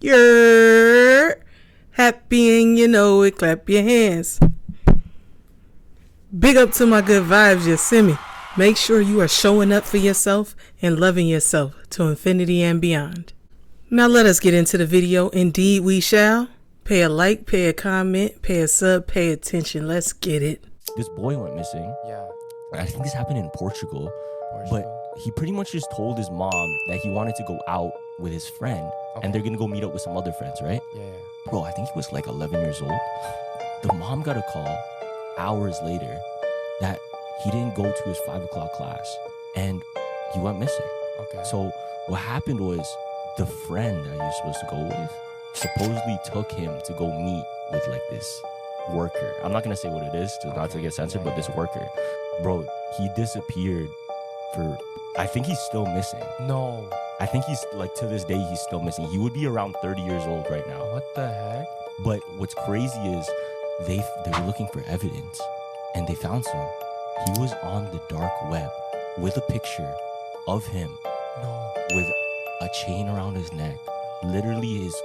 You're happy and you know it, clap your hands. Big up to my good vibes, you see me. Make sure you are showing up for yourself and loving yourself to infinity and beyond. Now let us get into the video. Indeed we shall. Pay a like, pay a comment, pay a sub, pay attention. Let's get it. This boy went missing. Yeah. I think this happened in Portugal. But he pretty much just told his mom that he wanted to go out with his friend, and they're gonna go meet up with some other friends, right? Yeah. Bro, I think he was like 11 years old. The mom got a call hours later that he didn't go to his 5 o'clock class and he went missing. Okay. So what happened was the friend that you're supposed to go with supposedly took him to go meet with like this worker. I'm not gonna say what it is not to get censored, but this worker. Bro, he disappeared for, I think he's still missing. No. I think he's like, to this day, he's still missing. He would be around 30 years old right now. What the heck? But what's crazy is they were looking for evidence and they found some. He was on the dark web with a picture of him with a chain around his neck. Literally his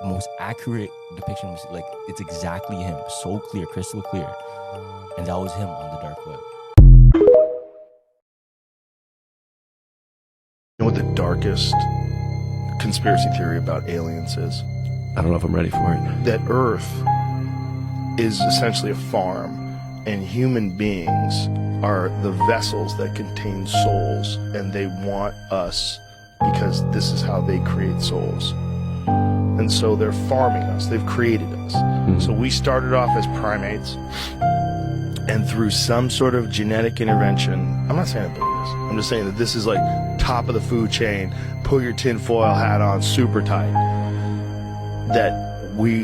most accurate depiction was like, it's exactly him. So clear, crystal clear. And that was him on the dark web. You know what the darkest conspiracy theory about aliens is? I don't know if I'm ready for it. That Earth is essentially a farm, and human beings are the vessels that contain souls, and they want us because this is how they create souls. And so they're farming us. They've created us. So we started off as primates, and through some sort of genetic intervention, I'm not saying I believe this, I'm just saying that this is like top of the food chain, put your tinfoil hat on super tight, that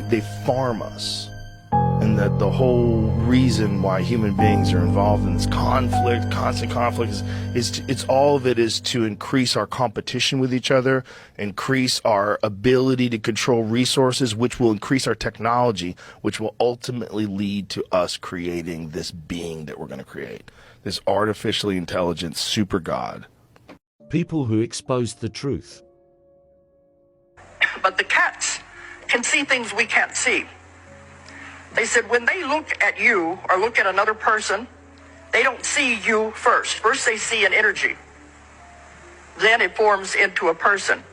they farm us, and that the whole reason why human beings are involved in this conflict, constant conflict, it's all of it is to increase our competition with each other, increase our ability to control resources, which will increase our technology, which will ultimately lead to us creating this being that we're going to create, this artificially intelligent super god. People who expose the truth. But the cats can see things we can't see. They said when they look at you or look at another person, they don't see you first. First they see an energy. Then it forms into a person.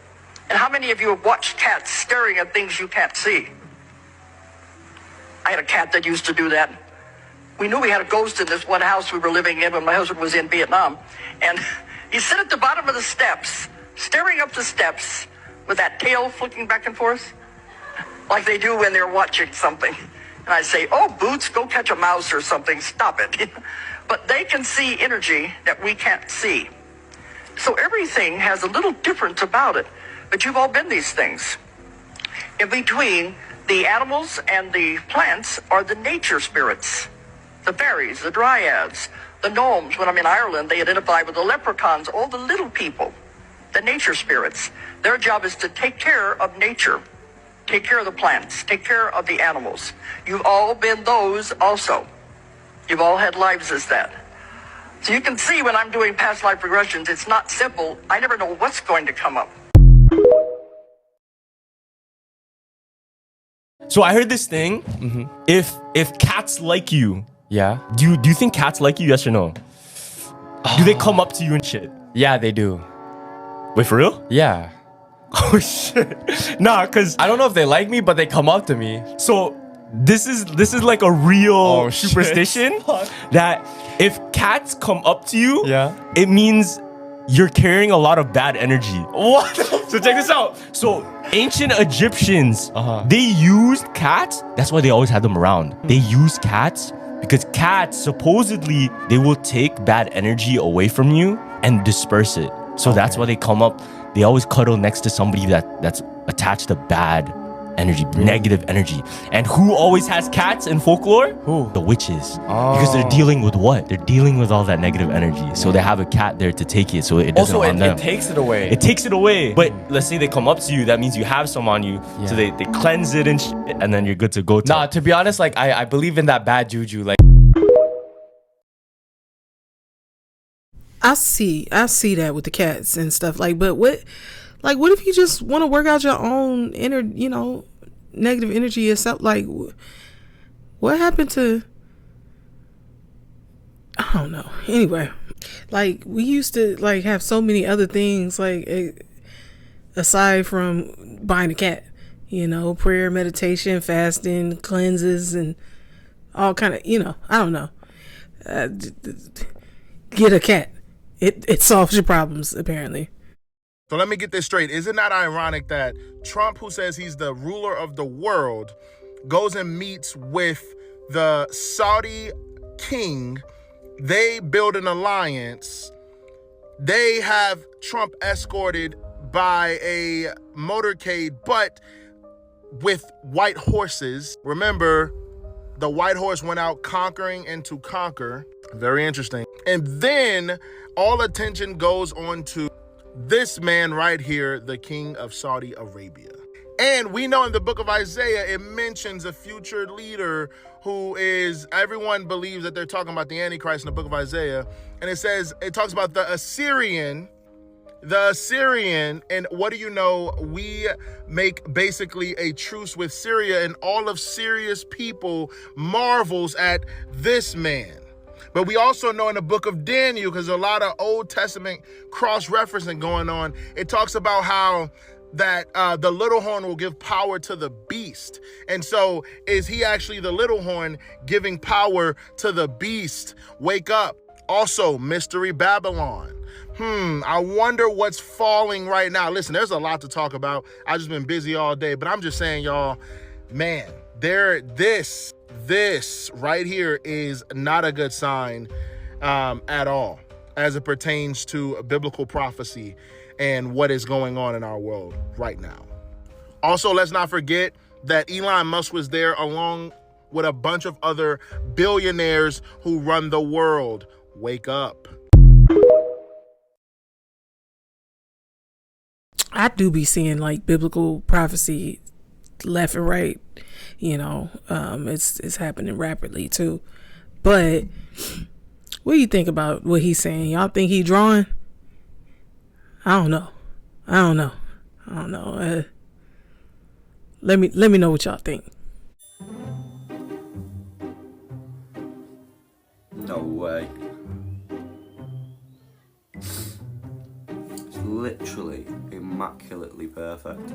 And how many of you have watched cats staring at things you can't see? I had a cat that used to do that. We knew we had a ghost in this one house we were living in when my husband was in Vietnam. And he sat at the bottom of the steps, staring up the steps with that tail flicking back and forth, like they do when they're watching something. And I say, oh, Boots, go catch a mouse or something, stop it. But they can see energy that we can't see. So everything has a little difference about it. But you've all been these things. In between the animals and the plants are the nature spirits, the fairies, the dryads, the gnomes. When I'm in Ireland, they identify with the leprechauns, all the little people, the nature spirits. Their job is to take care of nature. Take care of the plants, take care of the animals. You've all been those also. You've all had lives as that. So you can see when I'm doing past life regressions, it's not simple. I never know what's going to come up. So I heard this thing. If cats like you, Yeah. do you think cats like you? Yes or no? Do they come up to you and shit? Yeah, they do. Wait, for real? Yeah. Oh shit. Nah, cause I don't know if they like me, but they come up to me. so this is like a real Oh, shit. superstition that if cats come up to you, Yeah. it means you're carrying a lot of bad energy. What? So check this out. So ancient Egyptians, Uh-huh. they used cats. That's why they always had them around. They used cats because cats supposedly they will take bad energy away from you and disperse it. So that's why they come up. They always cuddle next to somebody that's attached to bad energy, negative energy. And who always has cats in folklore? Who? The witches. Because they're dealing with what? They're dealing with all that negative energy. So they have a cat there to take it so it doesn't Also, harm them. it takes it away. It takes it away. But let's say they come up to you, that means you have some on you. So Yeah. they cleanse it and then you're good to go. Nah, to be honest, like I believe in that bad juju. Like I see that with the cats and stuff, like, but what, Like, what if you just want to work out your own inner, negative energy yourself? Like, what happened to, I don't know. Anyway, like, we used to, like, have so many other things, like, aside from buying a cat, prayer, meditation, fasting, cleanses, and all kind of, I don't know. Get a cat. It solves your problems, apparently. So let me get this straight. Is it not ironic that Trump, who says he's the ruler of the world, goes and meets with the Saudi king? They build an alliance. They have Trump escorted by a motorcade, but with white horses. Remember, the white horse went out conquering and to conquer. Very interesting. And then all attention goes on to this man right here, the king of Saudi Arabia. And we know in the book of Isaiah, it mentions a future leader who is, everyone believes that they're talking about the Antichrist in the book of Isaiah. And it talks about the Assyrian, and what do you know? We make basically a truce with Syria, and all of Syria's people marvels at this man. But we also know in the book of Daniel, because a lot of Old Testament cross-referencing going on, it talks about how that the little horn will give power to the beast. And so is he actually the little horn giving power to the beast? Wake up. Also, Mystery Babylon. I wonder what's falling right now. Listen, there's a lot to talk about. I've just been busy all day, but I'm just saying, y'all, man, this right here is not a good sign at all as it pertains to biblical prophecy and what is going on in our world right now. Also, let's not forget that Elon Musk was there along with a bunch of other billionaires who run the world. Wake up. I do be seeing like biblical prophecy left and right. It's happening rapidly too. But what do you think about what he's saying? Y'all think he drawing? I don't know. Let me know what y'all think. No way. It's literally immaculately perfect.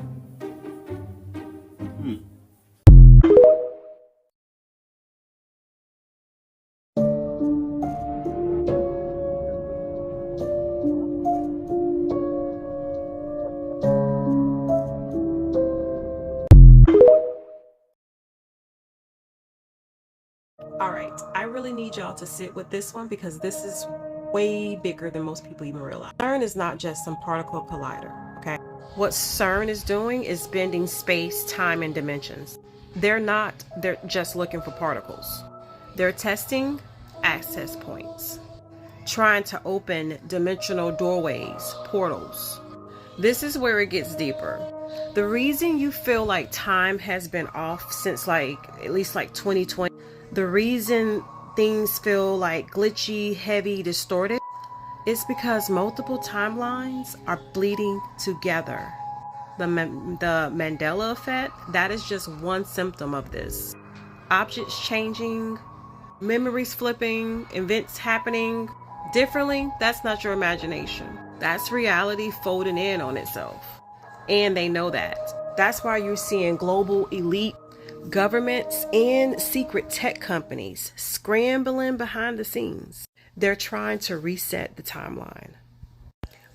All right, I really need y'all to sit with this one because this is way bigger than most people even realize. CERN is not just some particle collider, okay? What CERN is doing is bending space, time, and dimensions. They're just looking for particles. They're testing access points, trying to open dimensional doorways, portals. This is where it gets deeper. The reason you feel like time has been off since at least 2020, the reason things feel like glitchy, heavy, distorted, it's because multiple timelines are bleeding together. The Mandela effect, that is just one symptom of this. Objects changing, memories flipping, events happening differently, that's not your imagination. That's reality folding in on itself. And they know that. That's why you're seeing global elite governments and secret tech companies scrambling behind the scenes. They're trying to reset the timeline.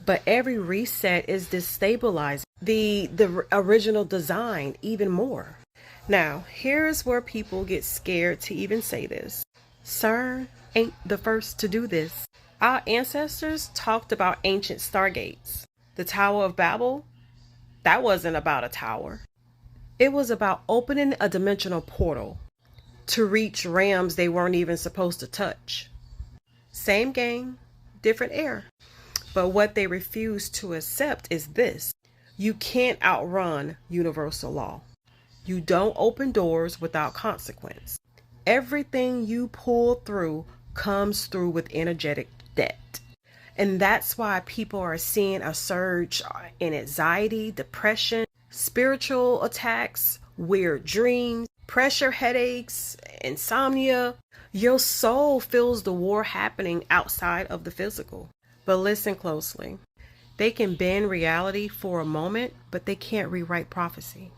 But every reset is destabilizing the original design even more. Now, here's where people get scared to even say this. CERN ain't the first to do this. Our ancestors talked about ancient stargates. The Tower of Babel, that wasn't about a tower. It was about opening a dimensional portal to reach realms they weren't even supposed to touch. Same game, different era. But what they refuse to accept is this. You can't outrun universal law. You don't open doors without consequence. Everything you pull through comes through with energetic debt. And that's why people are seeing a surge in anxiety, depression, spiritual attacks, weird dreams, pressure headaches, insomnia. Your soul feels the war happening outside of the physical. But listen closely. They can bend reality for a moment, but they can't rewrite prophecy.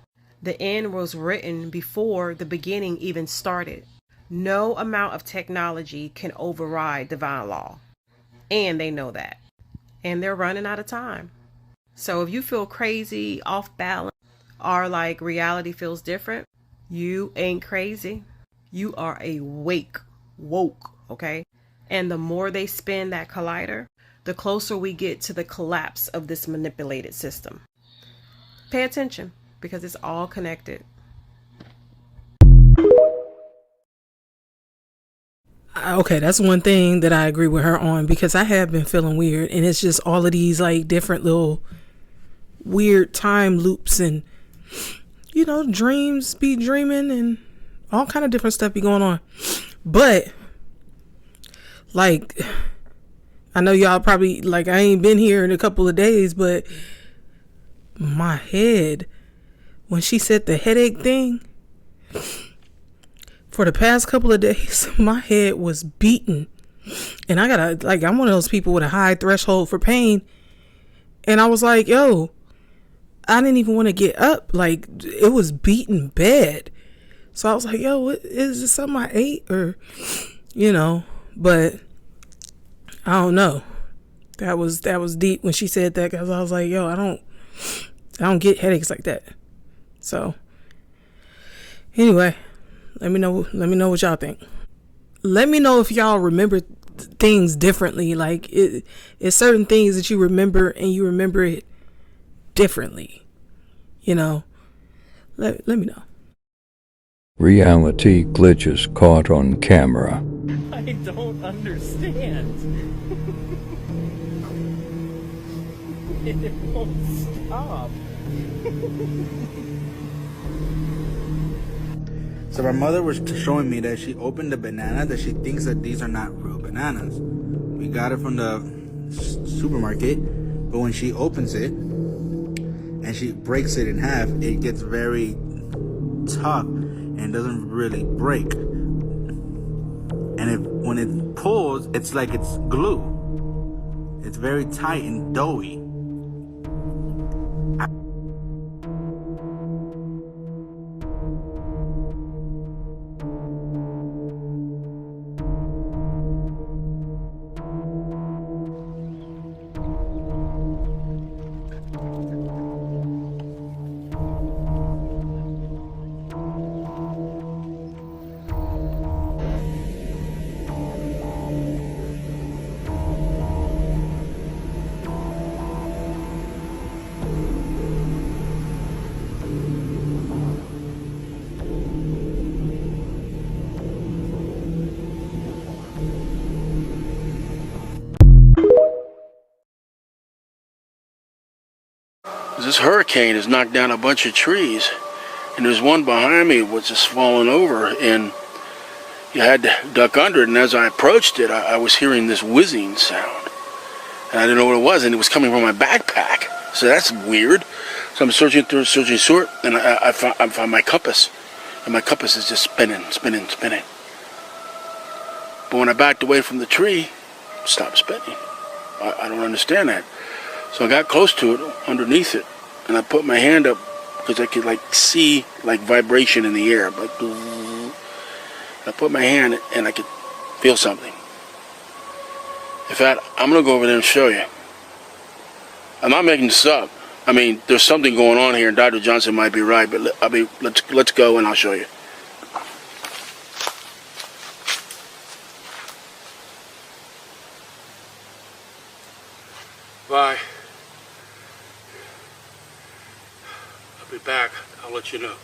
The end was written before the beginning even started. No amount of technology can override divine law. And they know that. And they're running out of time. So if you feel crazy, off balance, or like reality feels different, you ain't crazy. You are woke, okay? And the more they spin that collider, the closer we get to the collapse of this manipulated system. Pay attention, because it's all connected. Okay, that's one thing that I agree with her on, because I have been feeling weird, and it's just all of these like different little weird time loops, and you know, dreams be dreaming and all kind of different stuff be going on. But like, I know y'all probably like, I ain't been here in a couple of days, but my head, when she said the headache thing, for the past couple of days, my head was beating. And I gotta, like, I'm one of those people with a high threshold for pain. And I was like, yo, I didn't even want to get up. Like, it was beating bad. So I was like, yo, what, is this something I ate? Or, you know, but I don't know. That was deep when she said that, because I was like, yo, I don't get headaches like that. So anyway, let me know what y'all think. Let me know if y'all remember things differently. Like, it's certain things that you remember and you remember it differently. You know, let me know. Reality glitches caught on camera. I don't understand. It won't stop. So my mother was showing me that she opened a banana, that she thinks that these are not real bananas. We got it from the supermarket, but when she opens it and she breaks it in half, it gets very tough and doesn't really break. And when it pulls, it's like it's glue. It's very tight and doughy. This hurricane has knocked down a bunch of trees, and there's one behind me was just falling over, and you had to duck under it. And as I approached it, I was hearing this whizzing sound, and I didn't know what it was, and it was coming from my backpack. So that's weird. So I'm searching through, and I found my compass, and my compass is just spinning. But when I backed away from the tree, it stopped spinning. I don't understand that. So I got close to it, underneath it, and I put my hand up because I could like see like vibration in the air. Like, I put my hand and I could feel something. In fact, I'm gonna go over there and show you. I'm not making this up. I mean, there's something going on here, and Dr. Johnson might be right, but let's go and I'll show you. Bye. I'll be back. I'll let you know.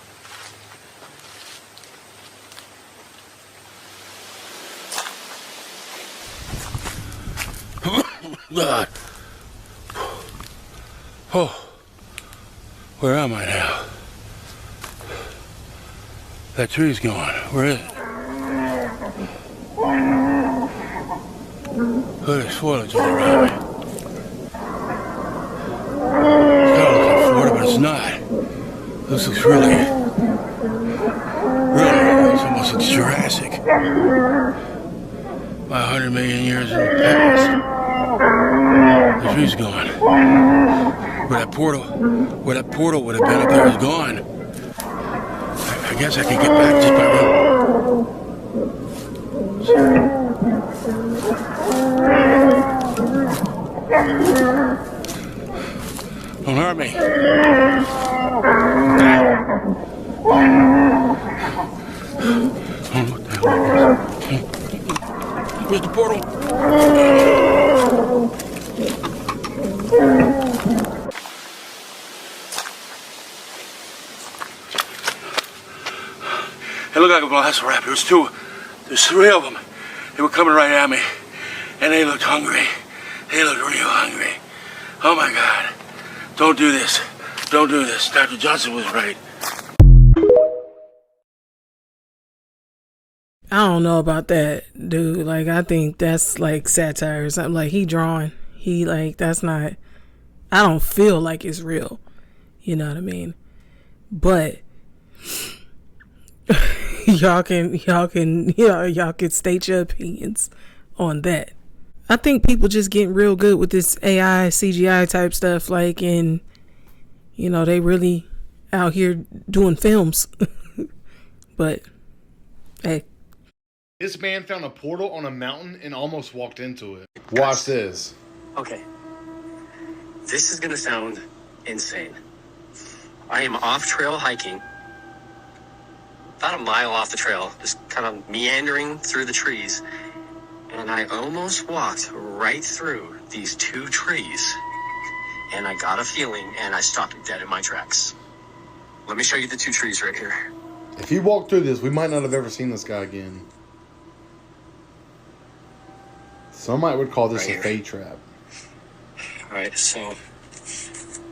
God. Oh. Where am I now? That tree's gone. Where is it? Holy foliage all around me. it's not. This looks really, it's almost it's Jurassic. 500 million years in the past. The tree's gone. Where that portal would have been up there is gone. I guess I could get back just by running. Don't hurt me. I don't know what the hell it is. Where's the portal? It looked like a velociraptor. There's 3 of them. They were coming right at me. And they looked hungry. They looked real hungry. Oh my God. Don't do this. Don't do this. Dr. Johnson was right. I don't know about that, dude. Like, I think that's like satire or something. Like, he drawing. He like, that's not, I don't feel like it's real. You know what I mean? But y'all can state your opinions on that. I think people just getting real good with this AI, CGI type stuff. Like, and you know, they really out here doing films. But hey. This man found a portal on a mountain and almost walked into it. Watch this. Okay. This is gonna sound insane. I am off trail hiking, about a mile off the trail, just kind of meandering through the trees, and I almost walked right through these 2 trees, and I got a feeling, and I stopped dead in my tracks. Let me show you the 2 trees right here. If he walked through this, we might not have ever seen this guy again. Somebody would call this a fade trap. All right, so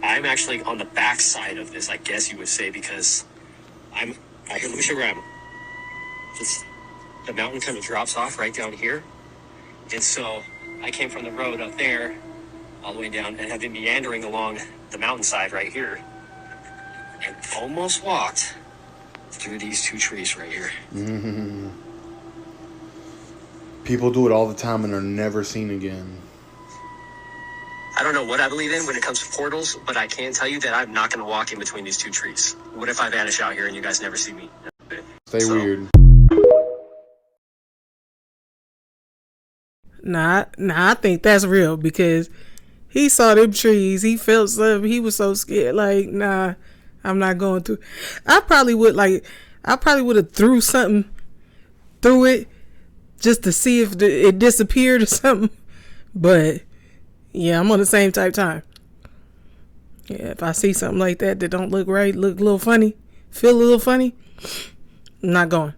I'm actually on the back side of this, I guess you would say, because let me show you where I'm. The mountain kind of drops off right down here. And so I came from the road up there all the way down and have been meandering along the mountainside right here and almost walked through these 2 trees right here. Mm-hmm. People do it all the time and are never seen again. I don't know what I believe in when it comes to portals, but I can tell you that I'm not going to walk in between these 2 trees. What if I vanish out here and you guys never see me? Stay weird. Nah, I think that's real because he saw them trees. He felt something. He was so scared. Like, nah, I'm not going through. I probably would have threw something through it just to see if it disappeared or something. But yeah, I'm on the same type time. Yeah, if I see something like that don't look right, look a little funny, feel a little funny, I'm not going.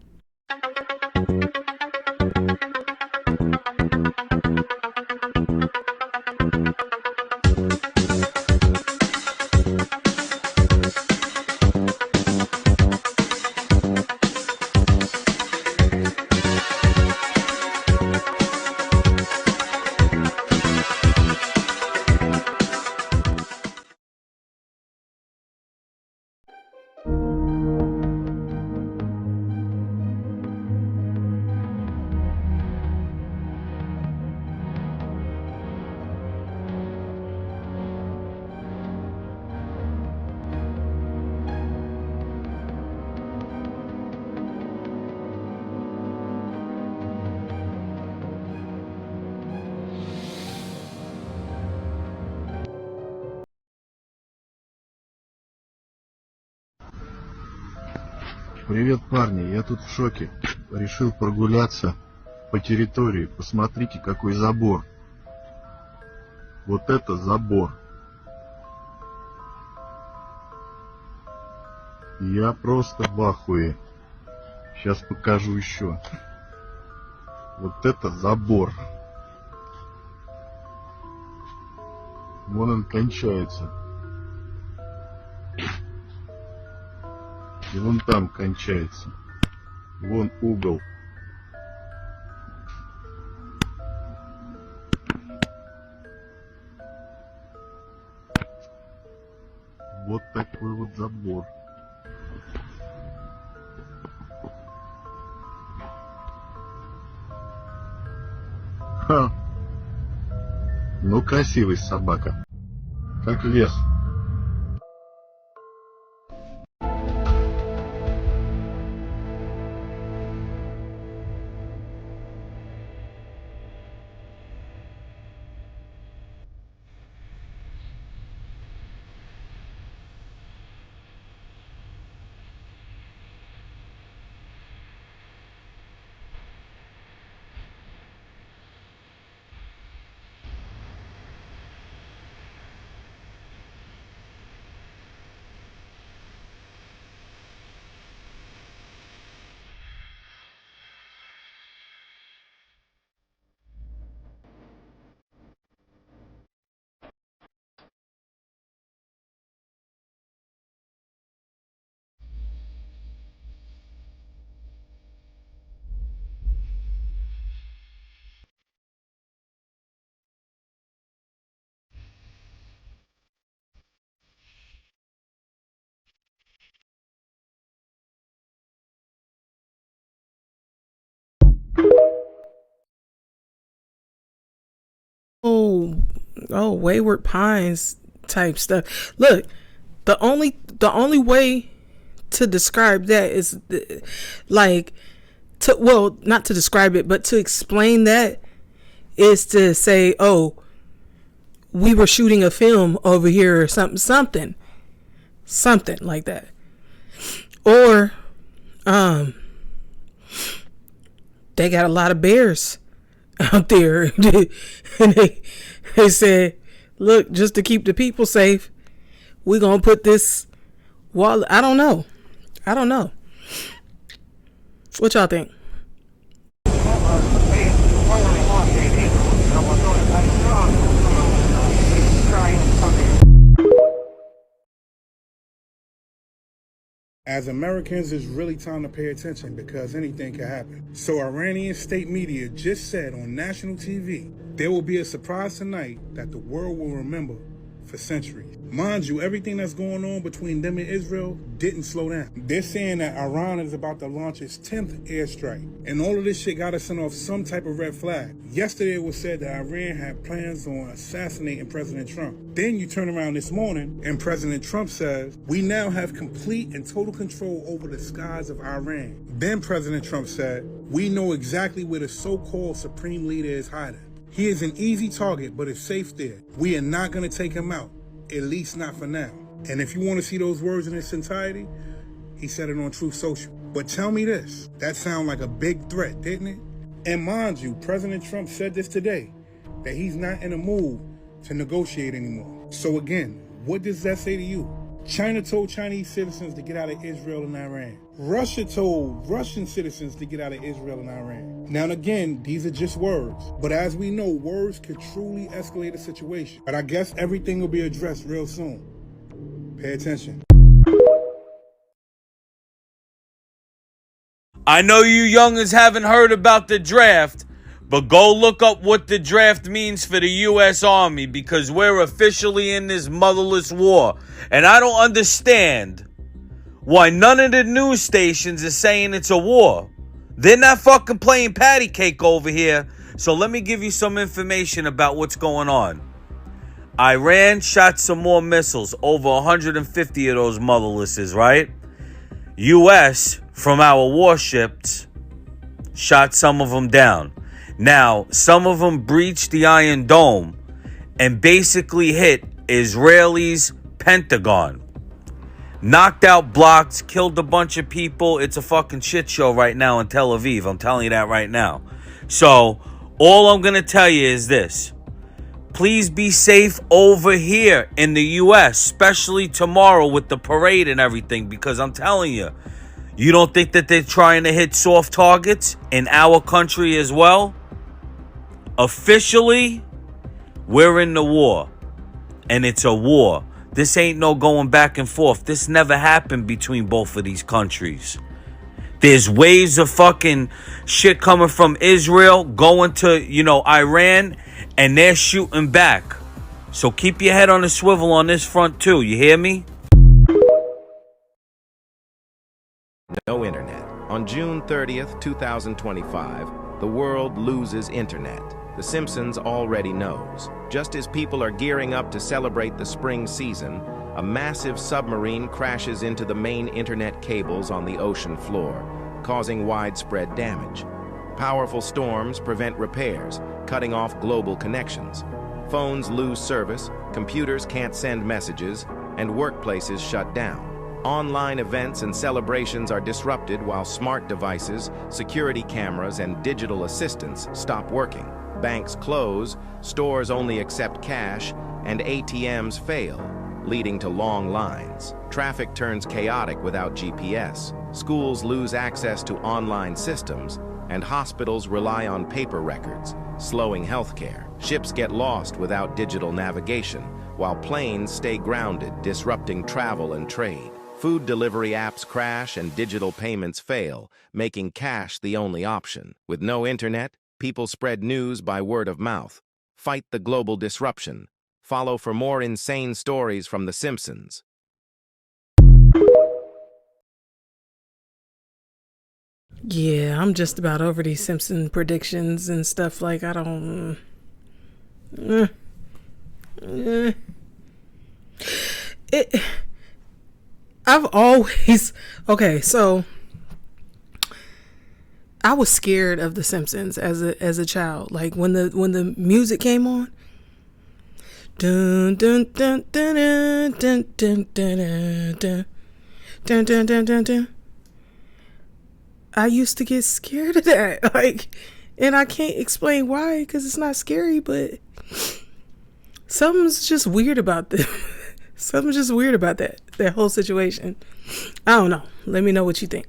Привет, парни, я тут в шоке. Решил прогуляться по территории. Посмотрите, какой забор. Вот это забор. Я просто в ахуе. Сейчас покажу еще. Вот это забор. Вон он кончается. И вон там кончается. Вон угол. Вот такой. забор. Ха! Ну, красивый собака. Как лес. Wayward Pines type stuff. Look, the only way to describe that is not to describe it, but to explain that is to say, oh, we were shooting a film over here or something like that. Or they got a lot of bears out there and they said, look, just to keep the people safe, we're gonna put this wall. I don't know what y'all think. As Americans, it's really time to pay attention because anything can happen. So Iranian state media just said on national TV, there will be a surprise tonight that the world will remember for centuries. Mind you, everything that's going on between them and Israel didn't slow down. They're saying that Iran is about to launch its 10th airstrike. And all of this shit got to send off some type of red flag. Yesterday it was said that Iran had plans on assassinating President Trump. Then you turn around this morning and President Trump says, we now have complete and total control over the skies of Iran. Then President Trump said, we know exactly where the so-called supreme leader is hiding. He is an easy target, but it's safe there. We are not going to take him out, at least not for now. And if you want to see those words in its entirety, he said it on Truth Social. But tell me this, that sounds like a big threat, didn't it? And mind you, President Trump said this today, that he's not in a mood to negotiate anymore. So again, what does that say to you? China told Chinese citizens to get out of Israel and Iran. Russia told Russian citizens to get out of Israel and Iran. Now and again, these are just words. But as we know, words can truly escalate a situation. But I guess everything will be addressed real soon. Pay attention. I know you youngins haven't heard about the draft, but go look up what the draft means for the U.S. Army, because we're officially in this motherless war. And I don't understand why none of the news stations are saying it's a war. They're not fucking playing patty cake over here. So let me give you some information about what's going on. Iran shot some more missiles, over 150 of those motherlesses, right? U.S., from our warships, shot some of them down. Now, some of them breached the Iron Dome and basically hit Israelis' Pentagon. Knocked out blocks, killed a bunch of people. It's a fucking shit show right now in Tel Aviv. I'm telling you that right now. So, all I'm going to tell you is this. Please be safe over here in the U.S., especially tomorrow with the parade and everything, because I'm telling you, you don't think that they're trying to hit soft targets in our country as well? Officially, we're in the war. And it's a war. This ain't no going back and forth. This never happened between both of these countries. There's waves of fucking shit coming from Israel, going to, Iran, and they're shooting back. So keep your head on a swivel on this front too. You hear me? No internet. On June 30th, 2025, the world loses internet. The Simpsons already knows. Just as people are gearing up to celebrate the spring season, a massive submarine crashes into the main internet cables on the ocean floor, causing widespread damage. Powerful storms prevent repairs, cutting off global connections. Phones lose service, computers can't send messages, and workplaces shut down. Online events and celebrations are disrupted while smart devices, security cameras, and digital assistants stop working. Banks close, stores only accept cash, and ATMs fail, leading to long lines. Traffic turns chaotic without GPS. Schools lose access to online systems, and hospitals rely on paper records, slowing healthcare. Ships get lost without digital navigation, while planes stay grounded, disrupting travel and trade. Food delivery apps crash and digital payments fail, making cash the only option. With no internet, people spread news by word of mouth. Fight the global disruption. Follow for more insane stories from The Simpsons. Yeah, I'm just about over these Simpson predictions and stuff. Like, I don't... I've always... Okay, so... I was scared of The Simpsons as a child. Like, when the music came on... Dun dun dun dun dun dun dun dun dun dun dun dun dun. I used to get scared of that. Like, and I can't explain why, because it's not scary, but something's just weird about them. Something's just weird about that whole situation. I don't know. Let me know what you think.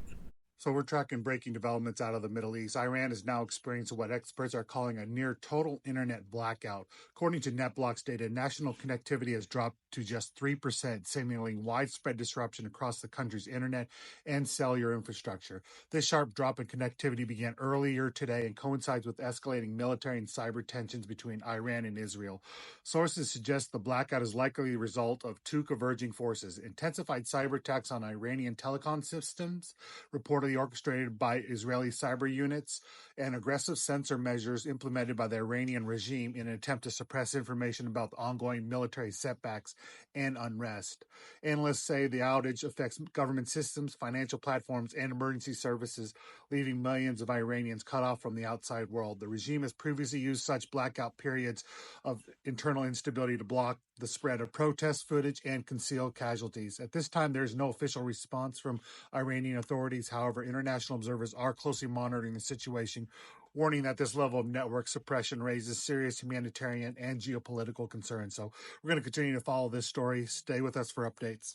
So we're tracking breaking developments out of the Middle East. Iran is now experiencing what experts are calling a near total internet blackout. According to NetBlock's data, national connectivity has dropped to just 3%, signaling widespread disruption across the country's internet and cellular infrastructure. This sharp drop in connectivity began earlier today and coincides with escalating military and cyber tensions between Iran and Israel. Sources suggest the blackout is likely the result of two converging forces: intensified cyber attacks on Iranian telecom systems, reportedly orchestrated by Israeli cyber units, and aggressive censor measures implemented by the Iranian regime in an attempt to suppress information about the ongoing military setbacks and unrest. Analysts say the outage affects government systems, financial platforms, and emergency services, leaving millions of Iranians cut off from the outside world. The regime has previously used such blackout periods of internal instability to block the spread of protest footage and conceal casualties. At this time, there is no official response from Iranian authorities. However, international observers are closely monitoring the situation, warning that this level of network suppression raises serious humanitarian and geopolitical concerns. So we're going to continue to follow this story. Stay with us for updates.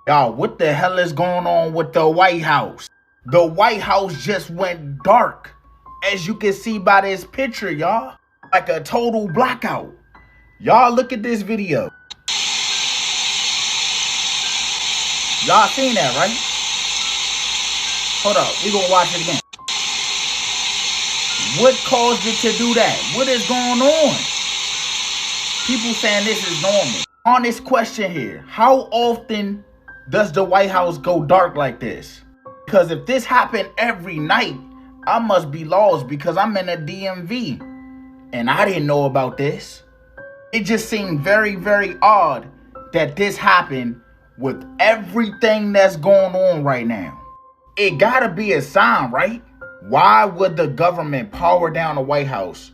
Y'all, what the hell is going on with the White House? The White House just went dark. As you can see by this picture, y'all. Like a total blackout. Y'all look at this video. Y'all seen that, right? Hold up, we gonna watch it again. What caused it to do that? What is going on? People saying this is normal. Honest question here. How often does the White House go dark like this? Because if this happened every night, I must be lost because I'm in a DMV. And I didn't know about this. It just seemed very, very odd that this happened with everything that's going on right now. It gotta be a sign, right? Why would the government power down the White House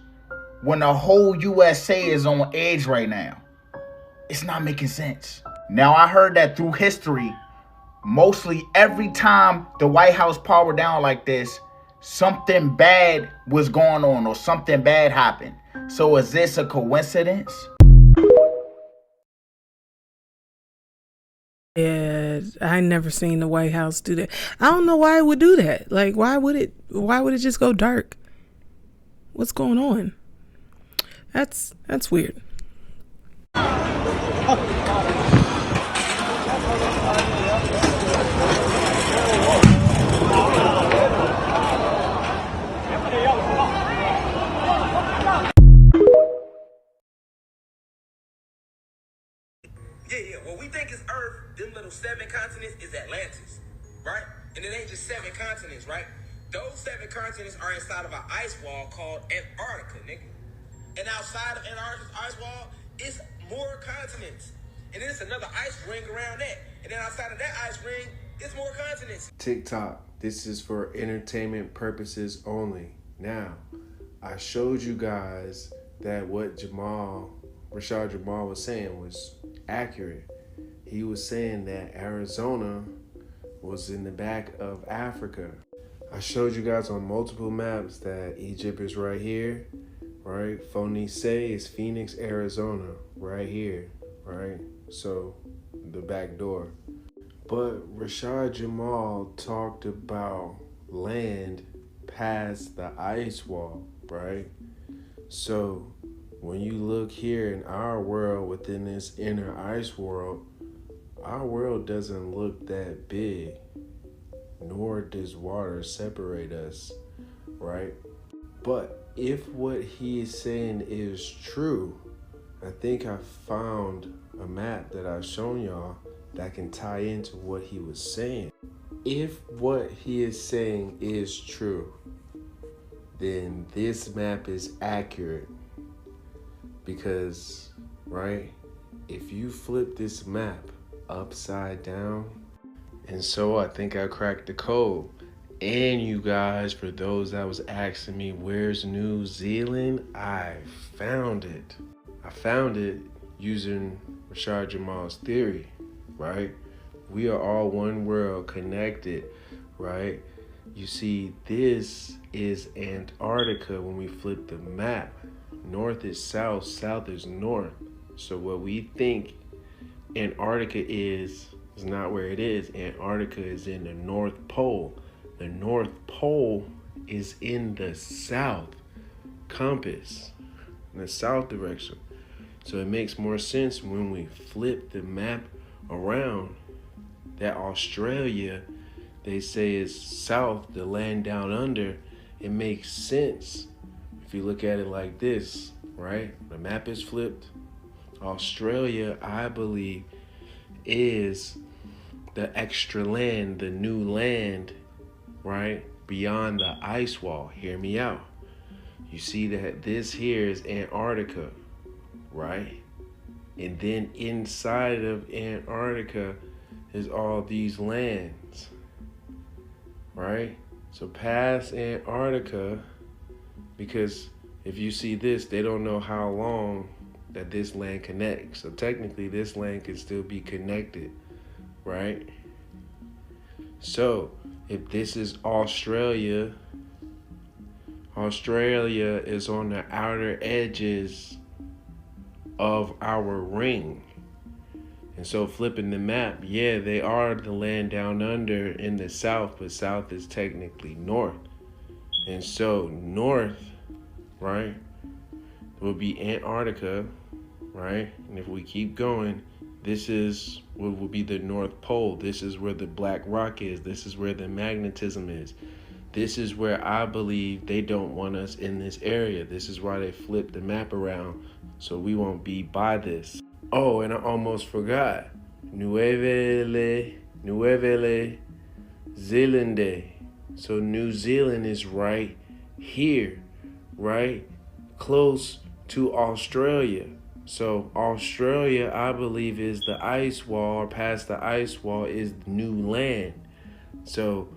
when the whole USA is on edge right now? It's not making sense. Now, I heard that through history, mostly every time the White House powered down like this, something bad was going on or something bad happened. So is this a coincidence? Yeah, I never seen the White House do that. I don't know why it would do that. Like, why would it just go dark? What's going on? That's weird. Yeah, what we think is Earth them little 7 continents is Atlantis, right? And it ain't just 7 continents, right? Those 7 continents are inside of an ice wall called Antarctica, nigga. And outside of Antarctica's ice wall, it's more continents. And then it's another ice ring around that. And then outside of that ice ring, it's more continents. TikTok, this is for entertainment purposes only. Now, I showed you guys that what Rashad Jamal was saying was accurate. He was saying that Arizona was in the back of Africa. I showed you guys on multiple maps that Egypt is right here, right? Phoenix is Phoenix, Arizona, right here, right? So, the back door. But Rashad Jamal talked about land past the ice wall, right? So, when you look here in our world within this inner ice world, our world doesn't look that big, nor does water separate us, right? But if what he is saying is true, I think I found a map that I've shown y'all that can tie into what he was saying. If what he is saying is true, then this map is accurate. Because, right, if you flip this map upside down, and so I think I cracked the code. And you guys, for those that was asking me, where's New Zealand? I found it. I found it using Rashad Jamal's theory, right? We are all one world connected, right? You see, this is Antarctica when we flip the map. North is south, south is north. So what we think Antarctica is not where it is. Antarctica is in the North Pole. The North Pole is in the south compass, in the south direction. So it makes more sense when we flip the map around that Australia, they say, is south, the land down under. It makes sense if you look at it like this, right? The map is flipped. Australia, I believe, is the extra land, the new land, right? Beyond the ice wall. Hear me out. You see that this here is Antarctica, right? And then inside of Antarctica is all these lands, right? So past Antarctica, because if you see this, they don't know how long that this land connects. So technically this land can still be connected, right? So if this is Australia, Australia is on the outer edges of our ring. And so flipping the map, yeah, they are the land down under in the south, but south is technically north. And so north, right, will be Antarctica, right? And if we keep going, this is what will be the North Pole. This is where the black rock is. This is where the magnetism is. This is where I believe they don't want us in this area. This is why they flipped the map around, so we won't be by this. Oh, and I almost forgot. Nueve Zealand. So New Zealand is right here, right? Close to Australia. So Australia, I believe, is the ice wall, or past the ice wall is new land. So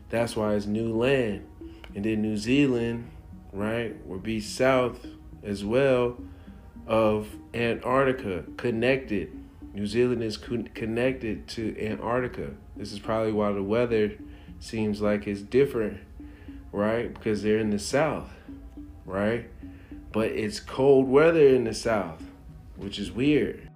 that's why it's new land. And then New Zealand, right, will be south as well of Antarctica, connected. New Zealand is connected to Antarctica. This is probably why the weather seems like it's different, right? Because they're in the south, right? But it's cold weather in the south, which is weird.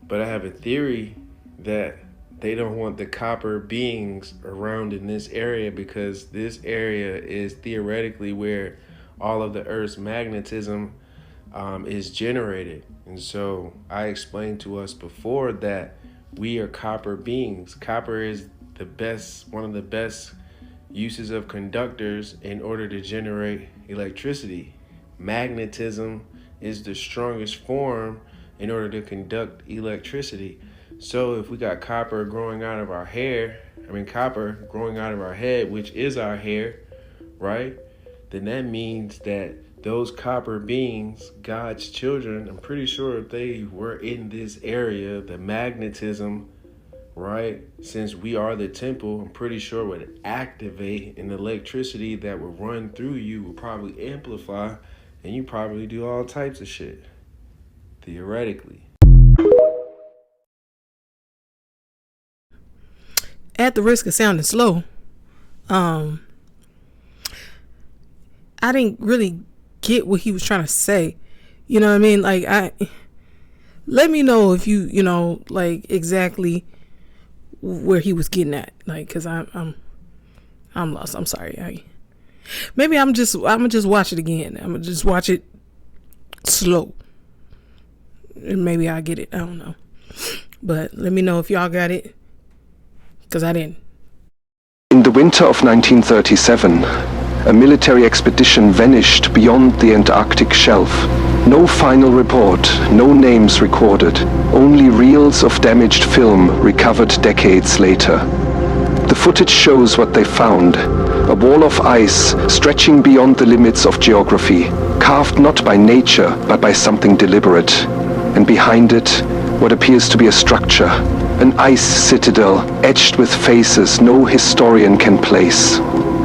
But I have a theory that they don't want the copper beings around in this area, because this area is theoretically where all of the Earth's magnetism is generated. And so I explained to us before that we are copper beings. Copper is one of the best uses of conductors in order to generate electricity. Magnetism is the strongest form in order to conduct electricity. So if we got copper growing out of our hair, copper growing out of our head, which is our hair, right? Then that means that those copper beings, God's children, I'm pretty sure if they were in this area, the magnetism, right? Since we are the temple, I'm pretty sure would activate, and the electricity that would run through you would probably amplify, and you probably do all types of shit, theoretically. At the risk of sounding slow, I didn't really get what he was trying to say. You know what I mean? Like, let me know if you know, like, exactly where he was getting at. Like, cause I'm lost. I'm sorry. Maybe I'm gonna just watch it again. I'm gonna just watch it slow, and maybe I'll get it. I don't know. But let me know if y'all got it, cause I didn't. In the winter of 1937, a military expedition vanished beyond the Antarctic shelf. No final report, no names recorded, only reels of damaged film recovered decades later. The footage shows what they found: a wall of ice stretching beyond the limits of geography, carved not by nature but by something deliberate. And behind it, what appears to be a structure, an ice citadel etched with faces no historian can place.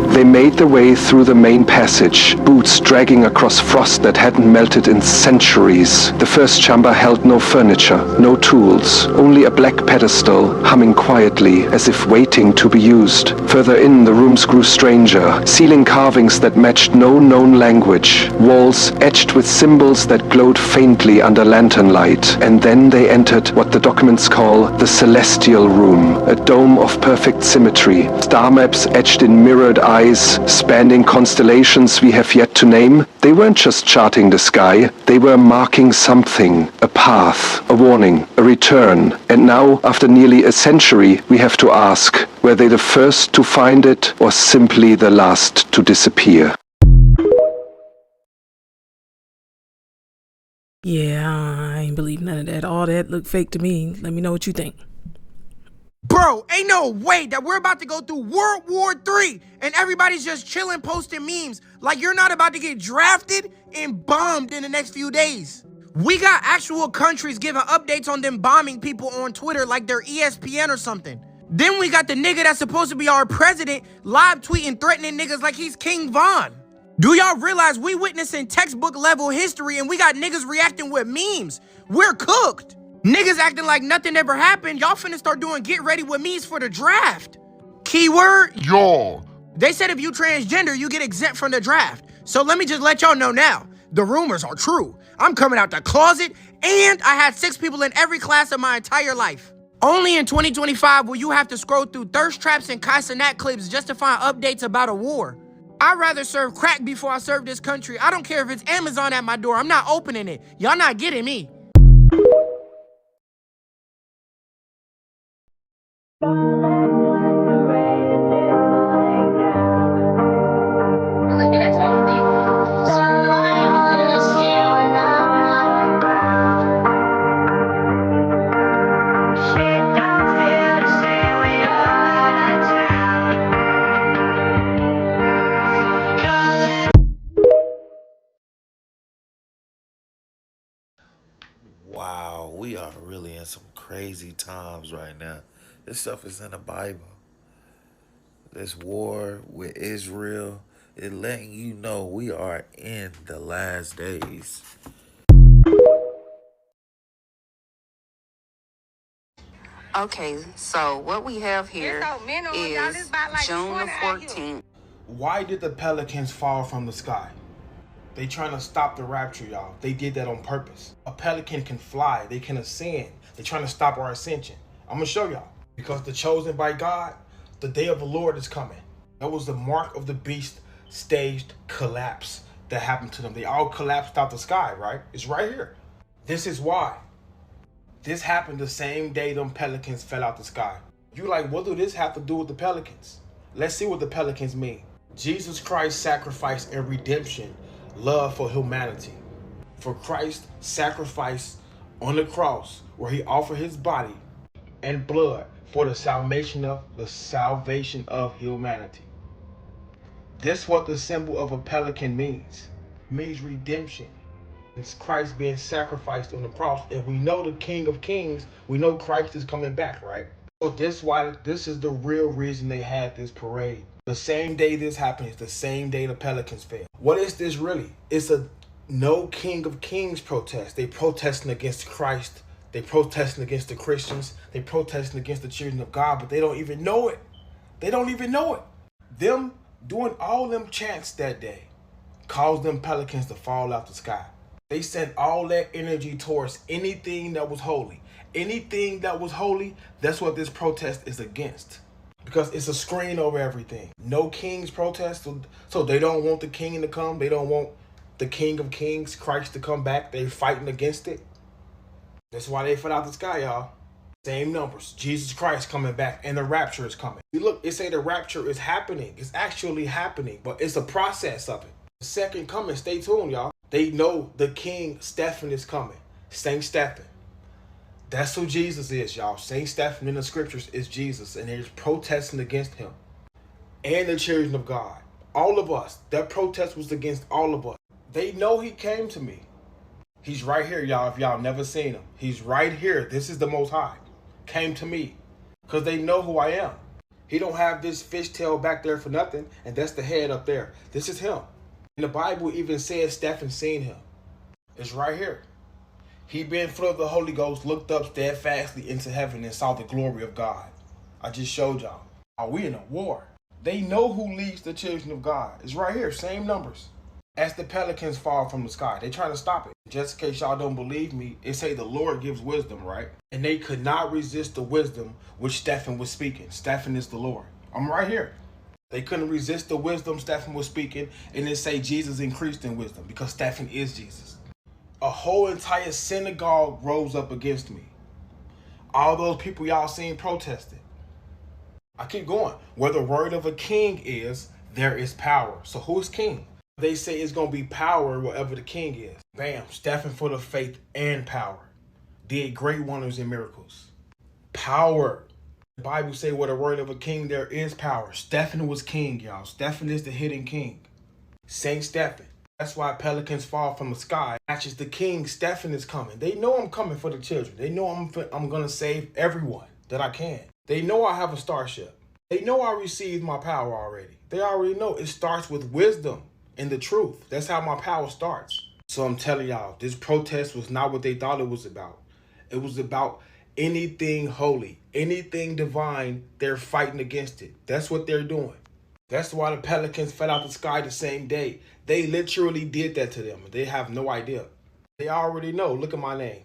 They made their way through the main passage, boots dragging across frost that hadn't melted in centuries. The first chamber held no furniture, no tools, only a black pedestal humming quietly as if waiting to be used. Further in, the rooms grew stranger, ceiling carvings that matched no known language, walls etched with symbols that glowed faintly under lantern light. And then they entered what the documents call the Celestial Room, a dome of perfect symmetry, star maps etched in mirrored eyes spanning constellations we have yet to name. They weren't just charting the sky, they were marking something, a path, a warning, a return. And now, after nearly a century, we have to ask, were they the first to find it or simply the last to disappear? Yeah, I ain't believe none of that. All that looked fake to me. Let me know what you think. Bro, ain't no way that we're about to go through World War III and everybody's just chilling, posting memes like you're not about to get drafted and bombed in the next few days. We got actual countries giving updates on them bombing people on Twitter like they're ESPN or something. Then we got the nigga that's supposed to be our president live tweeting, threatening niggas like he's King Von. Do y'all realize we witnessing textbook level history and we got niggas reacting with memes? We're cooked. Niggas acting like nothing ever happened. Y'all finna start doing get ready with me's for the draft. Keyword? Y'all. They said if you transgender, you get exempt from the draft. So let me just let y'all know now. The rumors are true. I'm coming out the closet, and I had 6 people in every class of my entire life. Only in 2025 will you have to scroll through thirst traps and Kaisenat clips just to find updates about a war. I'd rather serve crack before I serve this country. I don't care if it's Amazon at my door. I'm not opening it. Y'all not getting me. Wow, we are really in some crazy times right now. This stuff is in the Bible. This war with Israel is letting you know we are in the last days. Okay, so what we have here is June the 14th. Why did the pelicans fall from the sky? They trying to stop the rapture, y'all. They did that on purpose. A pelican can fly. They can ascend. They trying to stop our ascension. I'm going to show y'all. Because the chosen by God, the day of the Lord is coming. That was the mark of the beast staged collapse that happened to them. They all collapsed out the sky, right? It's right here. This is why. This happened the same day them pelicans fell out the sky. You like, what do this have to do with the pelicans? Let's see what the pelicans mean. Jesus Christ's sacrifice and redemption, love for humanity. For Christ's sacrifice on the cross, where he offered his body and blood for the salvation of humanity. This is what the symbol of a pelican means. It means redemption. It's Christ being sacrificed on the cross. If we know the King of Kings, we know Christ is coming back, right? So this is the real reason they had this parade. The same day this happened is the same day the Pelicans fell. What is this really? It's a no King of Kings protest. They protesting against Christ. They protesting against the Christians. They protesting against the children of God, but they don't even know it. They don't even know it. Them doing all them chants that day caused them pelicans to fall out the sky. They sent all that energy towards anything that was holy. Anything that was holy, that's what this protest is against. Because it's a screen over everything. No kings protest, so they don't want the king to come. They don't want the King of Kings, Christ, to come back. They're fighting against it. That's why they fell out the sky, y'all. Same numbers. Jesus Christ coming back, and the rapture is coming. You look, it say the rapture is happening. It's actually happening, but it's a process of it. The second coming, stay tuned, y'all. They know the King Stephen is coming. Saint Stephen. That's who Jesus is, y'all. Saint Stephen in the scriptures is Jesus, and they're protesting against him. And the children of God. All of us. That protest was against all of us. They know he came to me. He's right here, y'all, if y'all never seen him. He's right here. This is the Most High. Came to me. Because they know who I am. He don't have this fishtail back there for nothing, and that's the head up there. This is him. And the Bible even says Stephen seen him. It's right here. He being full of the Holy Ghost looked up steadfastly into heaven and saw the glory of God. I just showed y'all. Are we in a war? They know who leads the children of God. It's right here, same numbers. As the pelicans fall from the sky, they trying to stop it. Just in case y'all don't believe me, it say the Lord gives wisdom, right? And they could not resist the wisdom which Stephen was speaking. Stephen is the Lord. I'm right here. They couldn't resist the wisdom Stephen was speaking, and it say Jesus increased in wisdom because Stephen is Jesus. A whole entire synagogue rose up against me. All those people y'all seen protested. I keep going. Where the word of a king is, there is power. So who's king? They say it's going to be power wherever the king is. Bam, Stephen full of faith and power. Did great wonders and miracles. Power. The Bible say where the word of a king, there is power. Stephen was king, y'all. Stephen is the hidden king. Saint Stephen. That's why pelicans fall from the sky. Matches the king. Stephen is coming. They know I'm coming for the children. They know I'm going to save everyone that I can. They know I have a starship. They know I received my power already. They already know it starts with wisdom and the truth. That's how my power starts. So I'm telling y'all, this protest was not what they thought it was about. It was about anything holy, anything divine. They're fighting against it. That's what they're doing. That's why the pelicans fell out the sky the same day. They literally did that to them. They have no idea. They already know. Look at my name.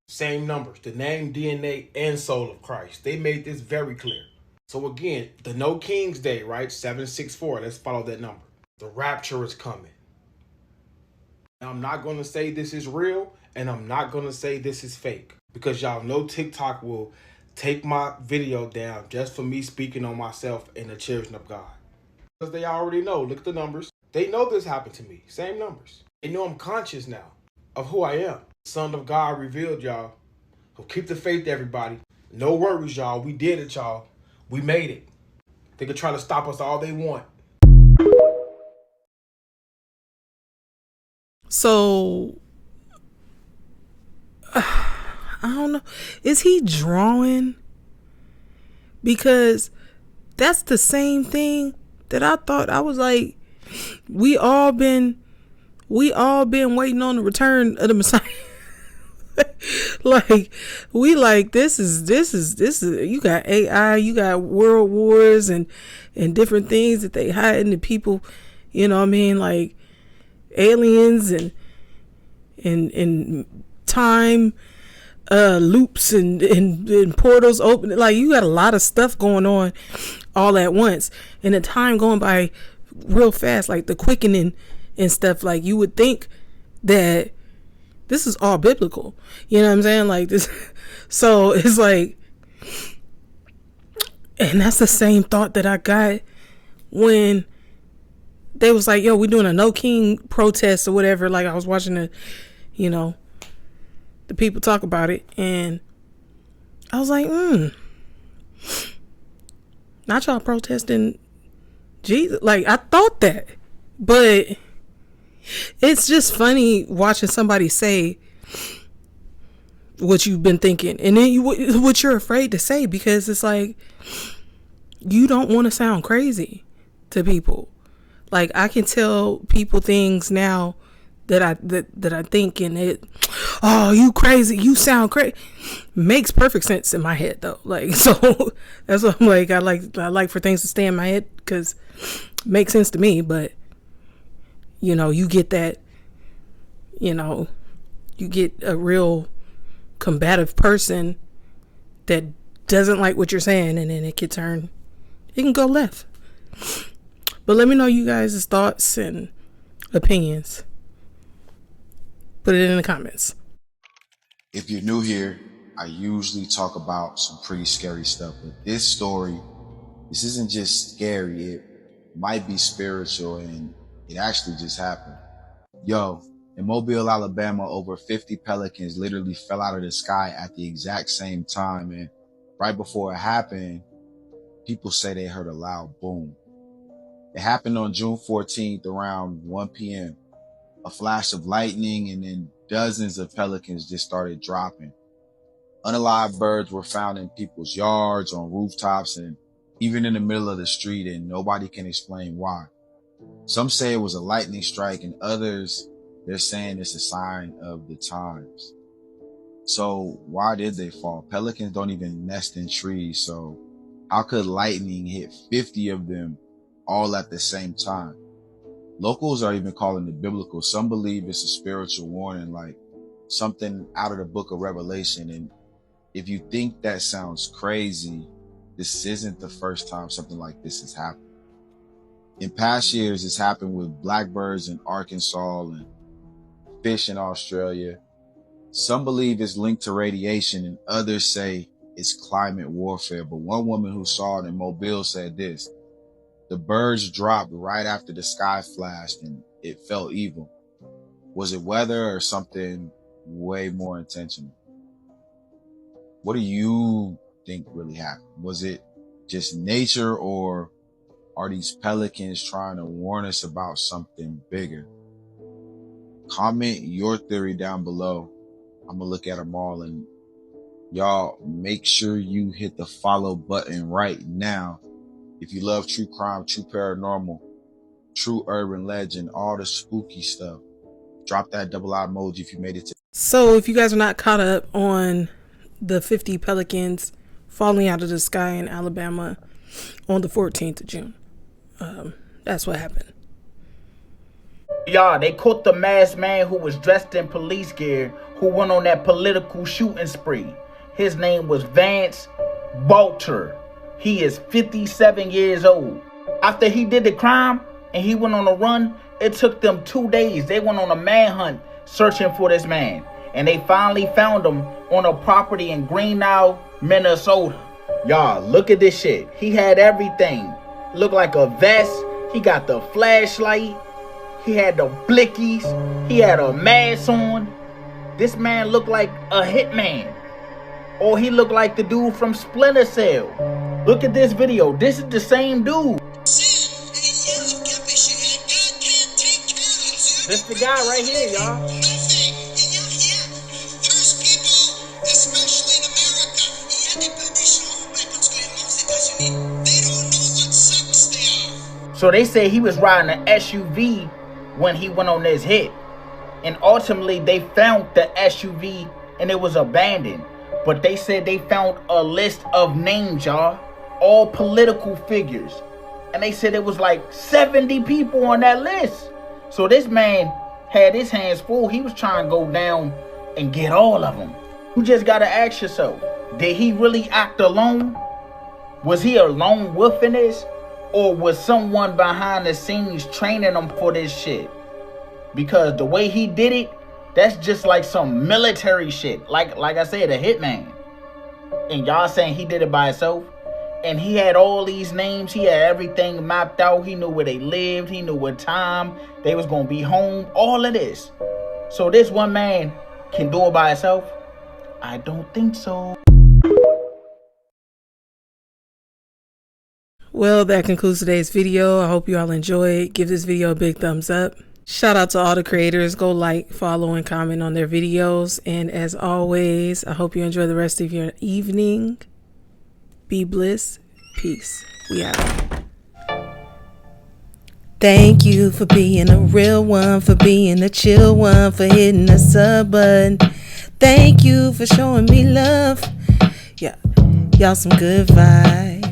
Same numbers. The name, DNA, and soul of Christ. They made this very clear. So again, the No King's Day, right? 764. Let's follow that number. The rapture is coming. Now, I'm not going to say this is real, and I'm not going to say this is fake. Because y'all know TikTok will take my video down just for me speaking on myself and the children of God. Because they already know. Look at the numbers. They know this happened to me. Same numbers. They know I'm conscious now of who I am. Son of God revealed, y'all. So keep the faith, everybody. No worries, y'all. We did it, y'all. We made it. They could try to stop us all they want. So, I don't know. Is he drawing? Because that's the same thing that I thought. I was like, we all been waiting on the return of the Messiah. This is you got AI, you got world wars and different things that they hiding the people, you know what I mean, like aliens and time loops and portals open. Like, you got a lot of stuff going on all at once, and the time going by real fast, like the quickening and stuff. Like, you would think that this is all biblical, you know what I'm saying, like this. So it's like, and that's the same thought that I got when they was like, yo, we doing a no king protest or whatever. Like, I was watching the people talk about it, and I was like, not y'all protesting Jesus. Like, I thought that. But it's just funny watching somebody say what you've been thinking. And then what you're afraid to say, because it's like, you don't want to sound crazy to people. Like, I can tell people things now that I think, and it, oh, you crazy, you sound crazy, makes perfect sense in my head though. Like, so that's what I'm like. I like for things to stay in my head because it makes sense to me. But you know, you get that, you know, you get a real combative person that doesn't like what you're saying, and then it can go left. But let me know you guys' thoughts and opinions. Put it in the comments. If you're new here, I usually talk about some pretty scary stuff, but this story, this isn't just scary, it might be spiritual, and it actually just happened. Yo, in Mobile, Alabama, over 50 pelicans literally fell out of the sky at the exact same time, and right before it happened, people say they heard a loud boom. It happened on June 14th around 1 p.m. A flash of lightning, and then dozens of pelicans just started dropping. Unalive birds were found in people's yards, on rooftops, and even in the middle of the street, and nobody can explain why. Some say it was a lightning strike, and others, they're saying it's a sign of the times. So why did they fall? Pelicans don't even nest in trees, so how could lightning hit 50 of them all at the same time? Locals are even calling it biblical. Some believe it's a spiritual warning, like something out of the book of Revelation. And if you think that sounds crazy, this isn't the first time something like this has happened. In past years, it's happened with blackbirds in Arkansas and fish in Australia. Some believe it's linked to radiation, and others say it's climate warfare. But one woman who saw it in Mobile said this: the birds dropped right after the sky flashed, and it felt evil. Was it weather or something way more intentional? What do you think really happened? Was it just nature, or are these pelicans trying to warn us about something bigger? Comment your theory down below. I'm gonna look at them all, and y'all make sure you hit the follow button right now. If you love true crime, true paranormal, true urban legend, all the spooky stuff, drop that double eye emoji if you made it to. So if you guys are not caught up on the 50 pelicans falling out of the sky in Alabama on the 14th of June, that's what happened. Y'all, they caught the masked man who was dressed in police gear who went on that political shooting spree. His name was Vance Bolter. He is 57 years old. After he did the crime and he went on a run, it took them 2 days. They went on a manhunt searching for this man. And they finally found him on a property in Greenough, Minnesota. Y'all, look at this shit. He had everything. Looked like a vest. He got the flashlight. He had the blickies. He had a mask on. This man looked like a hitman. Or he looked like the dude from Splinter Cell. Look at this video. This is the same dude. This the guy right here, y'all. So they say he was riding an SUV when he went on this hit. And ultimately they found the SUV and it was abandoned. But they said they found a list of names, y'all. All political figures. And they said it was like 70 people on that list. So this man had his hands full. He was trying to go down and get all of them. You just got to ask yourself, did he really act alone? Was he a lone wolf in this? Or was someone behind the scenes training him for this shit? Because the way he did it, that's just like some military shit. Like I said, a hitman. And y'all saying he did it by himself? And he had all these names. He had everything mapped out. He knew where they lived. He knew what time they was going to be home. All of this. So this one man can do it by himself? I don't think so. Well, that concludes today's video. I hope you all enjoyed. Give this video a big thumbs up. Shout out to all the creators. Go like, follow, and comment on their videos. And as always, I hope you enjoy the rest of your evening. Be bliss. Peace. We out. Thank you for being a real one, for being a chill one, for hitting the sub button. Thank you for showing me love. Yeah, y'all some good vibes.